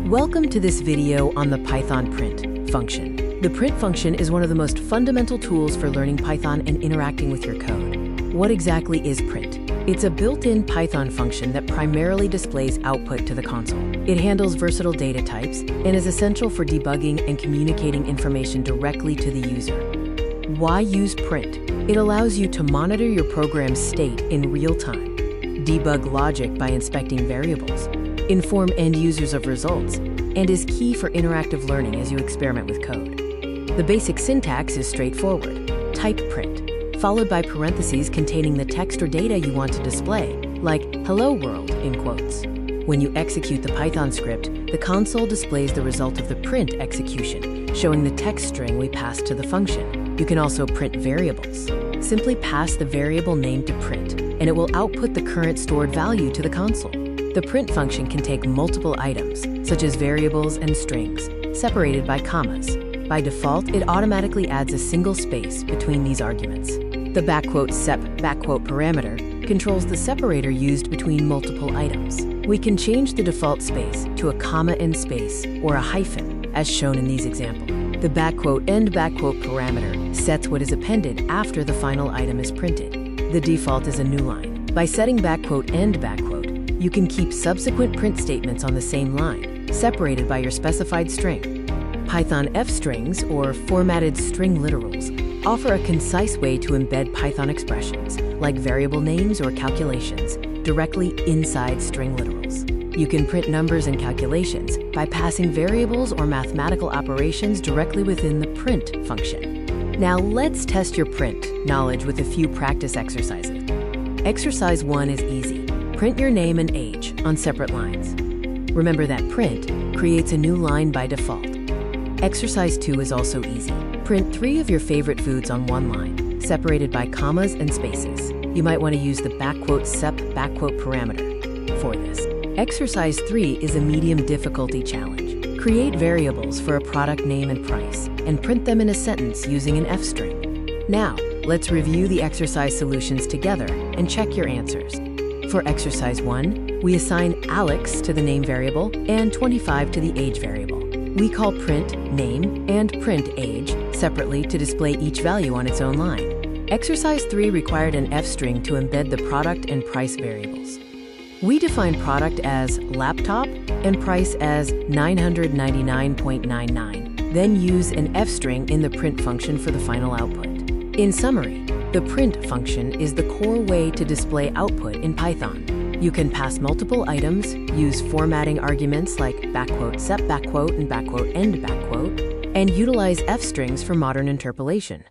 Welcome to this video on the Python print function. The print function is one of the most fundamental tools for learning Python and interacting with your code. What exactly is print? It's a built-in Python function that primarily displays output to the console. It handles versatile data types and is essential for debugging and communicating information directly to the user. Why use print? It allows you to monitor your program's state in real time, debug logic by inspecting variables, inform end users of results, and is key for interactive learning as you experiment with code. The basic syntax is straightforward. Type print, followed by parentheses containing the text or data you want to display, like "Hello World" in quotes. When you execute the Python script, the console displays the result of the print execution, showing the text string we passed to the function. You can also print variables. Simply pass the variable name to print, and it will output the current stored value to the console. The print function can take multiple items, such as variables and strings, separated by commas. By default, it automatically adds a single space between these arguments. The !sep parameter controls the separator used between multiple items. We can change the default space to a comma and space or a hyphen, as shown in these examples. The !end parameter sets what is appended after the final item is printed. The default is a new line. By setting !end you can keep subsequent print statements on the same line, separated by your specified string. Python f-strings, or formatted string literals, offer a concise way to embed Python expressions, like variable names or calculations, directly inside string literals. You can print numbers and calculations by passing variables or mathematical operations directly within the print function. Now let's test your print knowledge with a few practice exercises. Exercise 1 is easy. Print your name and age on separate lines. Remember that print creates a new line by default. Exercise 2 is also easy. Print 3 of your favorite foods on one line, separated by commas and spaces. You might want to use the !sep parameter for this. Exercise 3 is a medium difficulty challenge. Create variables for a product name and price, and print them in a sentence using an f-string. Now, let's review the exercise solutions together and check your answers. For exercise 1, we assign Alex to the name variable and 25 to the age variable. We call print name and print age separately to display each value on its own line. Exercise 3 required an f-string to embed the product and price variables. We define product as laptop and price as $999.99, then use an f-string in the print function for the final output. In summary, the print function is the core way to display output in Python. You can pass multiple items, use formatting arguments like !sep and !end and utilize f-strings for modern interpolation.